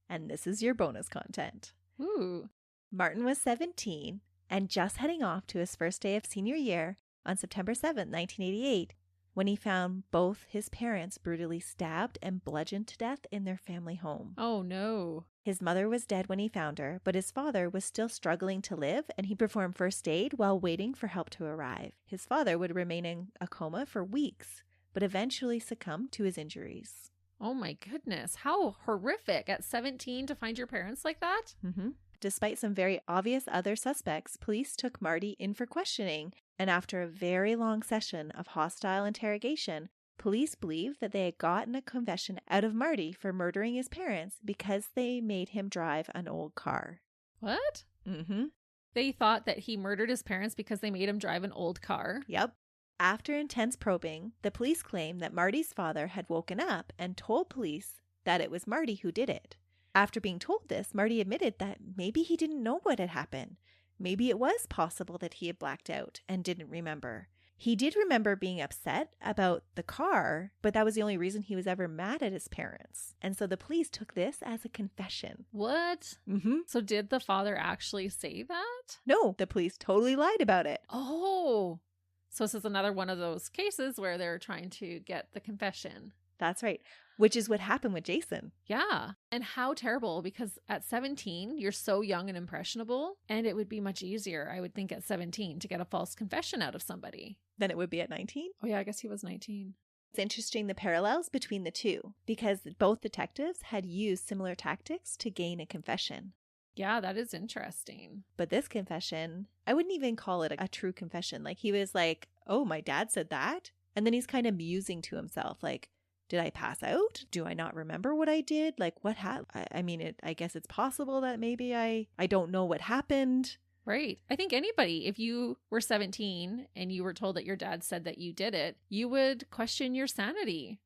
Speaker 2: And this is your bonus content.
Speaker 1: Ooh.
Speaker 2: Martin was 17 and just heading off to his first day of senior year on September 7, 1988, when he found both his parents brutally stabbed and bludgeoned to death in their family home.
Speaker 1: Oh, no.
Speaker 2: His mother was dead when he found her, but his father was still struggling to live, and he performed first aid while waiting for help to arrive. His father would remain in a coma for weeks, but eventually succumbed to his injuries.
Speaker 1: Oh, my goodness. How horrific at 17 to find your parents like that?
Speaker 2: Despite some very obvious other suspects, police took Marty in for questioning, and after a very long session of hostile interrogation, police believed that they had gotten a confession out of Marty for murdering his parents because they made him drive an old car.
Speaker 1: What? They thought that he murdered his parents because they made him drive an old car?
Speaker 2: Yep. After intense probing, the police claimed that Marty's father had woken up and told police that it was Marty who did it. After being told this, Marty admitted that maybe he didn't know what had happened. Maybe it was possible that he had blacked out and didn't remember. He did remember being upset about the car, but that was the only reason he was ever mad at his parents. And so the police took this as a confession.
Speaker 1: What? So did the father actually say that?
Speaker 2: No, the police totally lied about it.
Speaker 1: Oh, so this is another one of those cases where they're trying to get the confession.
Speaker 2: That's right. Which is what happened with Jason.
Speaker 1: Yeah. And how terrible, because at 17, you're so young and impressionable, and it would be much easier, I would think, at 17 to get a false confession out of somebody.
Speaker 2: Than it would be at 19?
Speaker 1: Oh, yeah, I guess he was 19.
Speaker 2: It's interesting the parallels between the two, because both detectives had used similar tactics to gain a confession.
Speaker 1: Yeah, that is interesting.
Speaker 2: But this confession, I wouldn't even call it a true confession. Like, he was like, oh, my dad said that? And then he's kind of musing to himself, like, did I pass out? Do I not remember what I did? Like, what happened? I mean, I guess it's possible that maybe I don't know what happened.
Speaker 1: Right. I think anybody, if you were 17 and you were told that your dad said that you did it, you would question your sanity,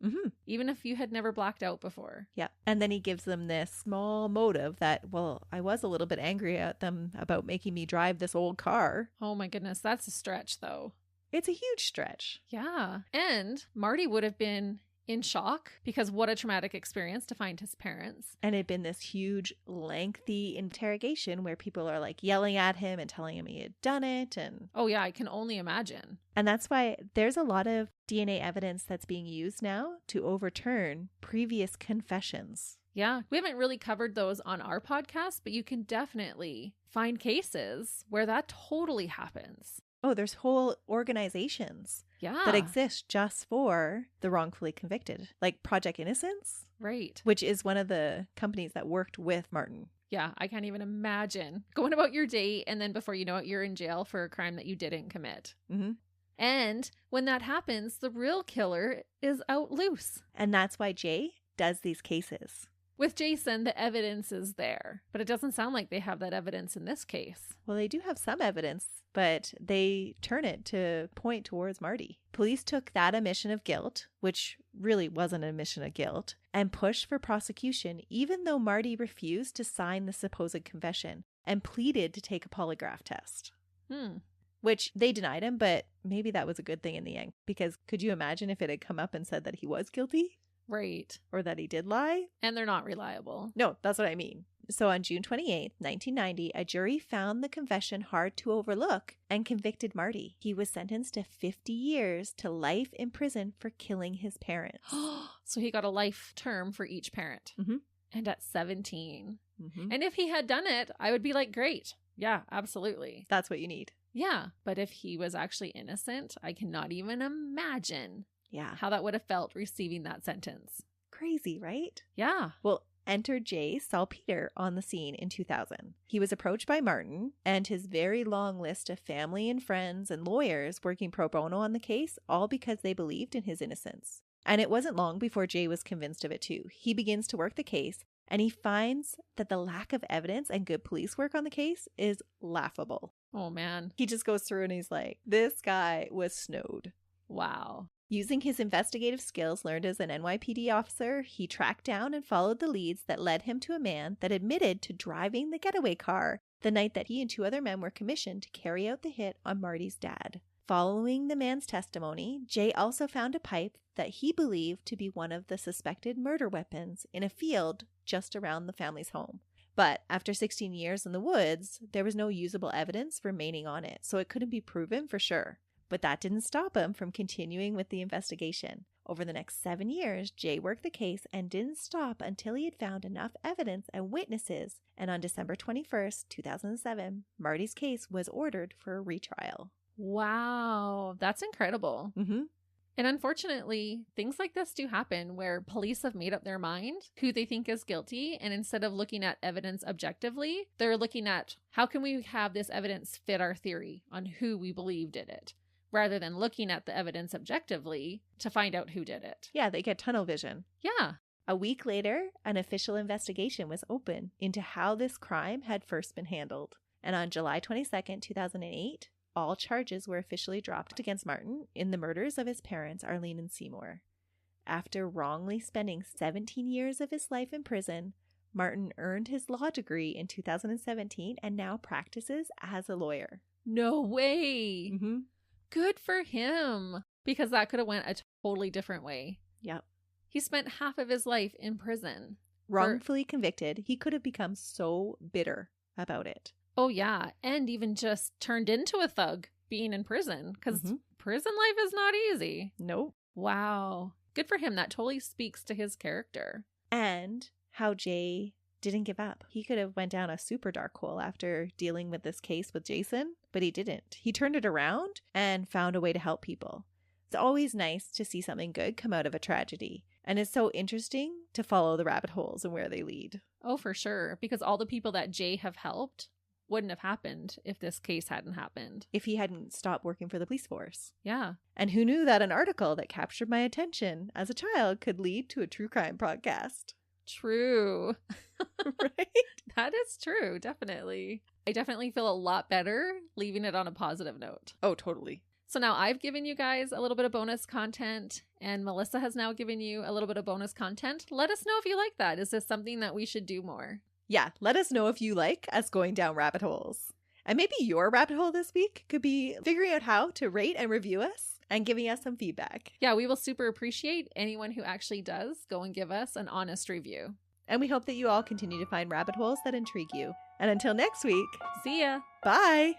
Speaker 1: even if you had never blacked out before.
Speaker 2: Yeah. And then he gives them this small motive that, well, I was a little bit angry at them about making me drive this old car.
Speaker 1: Oh my goodness. That's a stretch, though.
Speaker 2: It's a huge stretch.
Speaker 1: Yeah. And Marty would have been in shock because what a traumatic experience to find his parents.
Speaker 2: And it'd been this huge, lengthy interrogation where people are like yelling at him and telling him he had done it. And
Speaker 1: oh yeah, I can only imagine.
Speaker 2: And that's why there's a lot of DNA evidence that's being used now to overturn previous confessions.
Speaker 1: Yeah, we haven't really covered those on our podcast, but you can definitely find cases where that totally happens.
Speaker 2: Oh, there's whole organizations
Speaker 1: Yeah.
Speaker 2: that exist just for the wrongfully convicted, like Project Innocence,
Speaker 1: Right.
Speaker 2: which is one of the companies that worked with Martin.
Speaker 1: Yeah, I can't even imagine going about your day and then before you know it, you're in jail for a crime that you didn't commit.
Speaker 2: Mm-hmm.
Speaker 1: And when that happens, the real killer is out loose.
Speaker 2: And that's why Jay does these cases.
Speaker 1: With Jason, the evidence is there, but it doesn't sound like they have that evidence in this case.
Speaker 2: Well, they do have some evidence, but they turn it to point towards Marty. Police took that admission of guilt, which really wasn't an admission of guilt, and pushed for prosecution even though Marty refused to sign the supposed confession and pleaded to take a polygraph test. Which they denied him, but maybe that was a good thing in the end, because could you imagine if it had come up and said that he was guilty?
Speaker 1: Right.
Speaker 2: Or that he did lie?
Speaker 1: And they're not reliable.
Speaker 2: No, that's what I mean. So on June 28th, 1990, a jury found the confession hard to overlook and convicted Marty. He was sentenced to 50 years to life in prison for killing his parents.
Speaker 1: So he got a life term for each parent.
Speaker 2: Mm-hmm.
Speaker 1: And at 17.
Speaker 2: Mm-hmm.
Speaker 1: And if he had done it, I would be like, great. Yeah, absolutely.
Speaker 2: That's what you need.
Speaker 1: Yeah. But if he was actually innocent, I cannot even imagine
Speaker 2: how
Speaker 1: that would have felt receiving that sentence.
Speaker 2: Crazy, right?
Speaker 1: Yeah.
Speaker 2: Well, enter Jay Salpeter on the scene in 2000. He was approached by Martin, and his very long list of family and friends and lawyers working pro bono on the case, all because they believed in his innocence. And it wasn't long before Jay was convinced of it too. He begins to work the case, and he finds that the lack of evidence and good police work on the case is laughable.
Speaker 1: Oh, man.
Speaker 2: He just goes through and he's like, this guy was snowed.
Speaker 1: Wow.
Speaker 2: Using his investigative skills learned as an NYPD officer, he tracked down and followed the leads that led him to a man that admitted to driving the getaway car the night that he and two other men were commissioned to carry out the hit on Marty's dad. Following the man's testimony, Jay also found a pipe that he believed to be one of the suspected murder weapons in a field just around the family's home. But after 16 years in the woods, there was no usable evidence remaining on it, so it couldn't be proven for sure. But that didn't stop him from continuing with the investigation. Over the next 7 years, Jay worked the case and didn't stop until he had found enough evidence and witnesses. And on December 21st, 2007, Marty's case was ordered for a retrial.
Speaker 1: Wow. That's incredible.
Speaker 2: Mm-hmm.
Speaker 1: And unfortunately, things like this do happen where police have made up their mind who they think is guilty. And instead of looking at evidence objectively, they're looking at how can we have this evidence fit our theory on who we believe did it, rather than looking at the evidence objectively to find out who did it.
Speaker 2: Yeah, they get tunnel vision.
Speaker 1: Yeah.
Speaker 2: A week later, an official investigation was opened into how this crime had first been handled. And on July 22nd, 2008, all charges were officially dropped against Martin in the murders of his parents, Arlene and Seymour. After wrongly spending 17 years of his life in prison, Martin earned his law degree in 2017 and now practices as a lawyer.
Speaker 1: No way.
Speaker 2: Mm-hmm.
Speaker 1: Good for him. Because that could have went a totally different way.
Speaker 2: Yep.
Speaker 1: He spent half of his life in prison.
Speaker 2: Wrongfully convicted, he could have become so bitter about it.
Speaker 1: Oh, yeah. And even just turned into a thug being in prison. Because prison life is not easy.
Speaker 2: Nope.
Speaker 1: Wow. Good for him. That totally speaks to his character.
Speaker 2: And how Jay didn't give up. He could have went down a super dark hole after dealing with this case with Jason, but he didn't. He turned it around and found a way to help people. It's always nice to see something good come out of a tragedy. And it's so interesting to follow the rabbit holes and where they lead.
Speaker 1: Oh, for sure. Because all the people that Jay have helped wouldn't have happened if this case hadn't happened.
Speaker 2: If he hadn't stopped working for the police force.
Speaker 1: Yeah.
Speaker 2: And who knew that an article that captured my attention as a child could lead to a true crime podcast?
Speaker 1: True.
Speaker 2: Right?
Speaker 1: That is true. Definitely. I definitely feel a lot better leaving it on a positive note.
Speaker 2: Oh, totally.
Speaker 1: So now I've given you guys a little bit of bonus content, and Melissa has now given you a little bit of bonus content. Let us know if you like that. Is this something that we should do more?
Speaker 2: Yeah, let us know if you like us going down rabbit holes. And maybe your rabbit hole this week could be figuring out how to rate and review us and giving us some feedback.
Speaker 1: Yeah, we will super appreciate anyone who actually does go and give us an honest review.
Speaker 2: And we hope that you all continue to find rabbit holes that intrigue you. And until next week,
Speaker 1: see ya.
Speaker 2: Bye.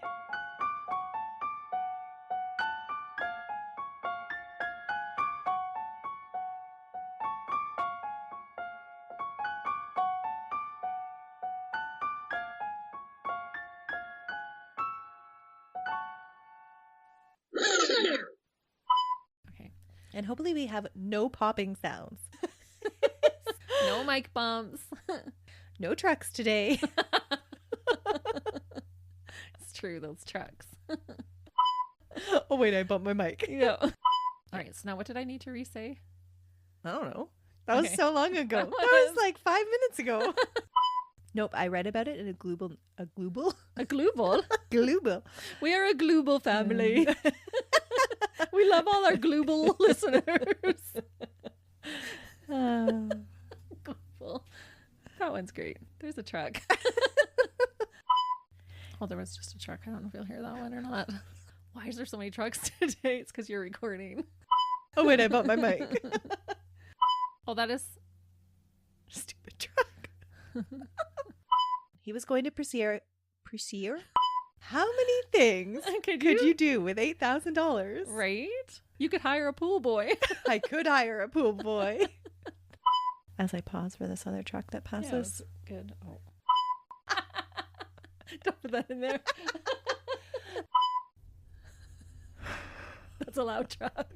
Speaker 2: And hopefully we have no popping sounds.
Speaker 1: No mic bumps.
Speaker 2: No trucks today.
Speaker 1: It's true, those trucks.
Speaker 2: Oh, wait, I bumped my mic.
Speaker 1: Yeah. All right, so now what did I need to re-say?
Speaker 2: I don't know. That was
Speaker 1: Okay.
Speaker 2: so long ago. That was like 5 minutes ago. Nope, I read about it in a global.
Speaker 1: A global?
Speaker 2: Global.
Speaker 1: We are a global family. We love all our global listeners. Global. That one's great. There's a truck. Oh, there was just a truck. I don't know if you'll hear that one or not. Why is there so many trucks today? It's because you're recording.
Speaker 2: Oh, wait, I bumped my mic.
Speaker 1: Oh, that is...
Speaker 2: Stupid truck. He was going to pursue how many things could you do with $8,000?
Speaker 1: Right? You could hire a pool boy.
Speaker 2: I could hire a pool boy. As I pause for this other truck that passes.
Speaker 1: Yeah, good. Oh. Don't put that in there. That's a loud truck.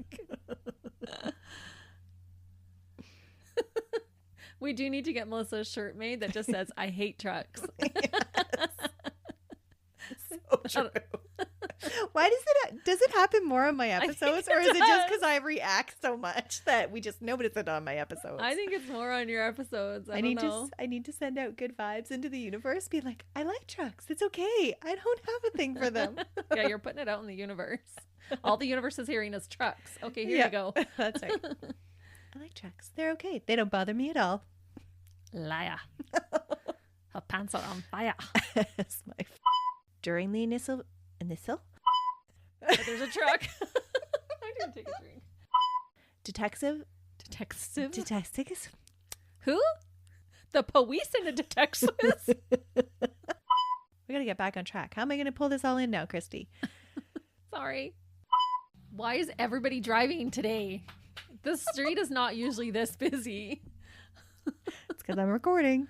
Speaker 1: We do need to get Melissa a shirt made that just says, I hate trucks.
Speaker 2: So true. Why does it happen more on my episodes, or is it just because I react so much that we just notice it on my episodes?
Speaker 1: I think it's more on your episodes. I need
Speaker 2: to send out good vibes into the universe. Be like, I like trucks. It's okay. I don't have a thing for them.
Speaker 1: Yeah, you're putting it out in the universe. All the universe is hearing is trucks. Okay, here you go.
Speaker 2: That's right. I like trucks. They're okay. They don't bother me at all.
Speaker 1: Liar. Her pants are on fire.
Speaker 2: During the initial.
Speaker 1: Oh, there's a truck. I didn't take a drink.
Speaker 2: Detective.
Speaker 1: Who? The police and the detectives.
Speaker 2: We gotta get back on track. How am I gonna pull this all in now, Christy?
Speaker 1: Sorry. Why is everybody driving today? The street is not usually this busy.
Speaker 2: It's because I'm recording.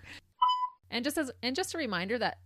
Speaker 1: And just a reminder that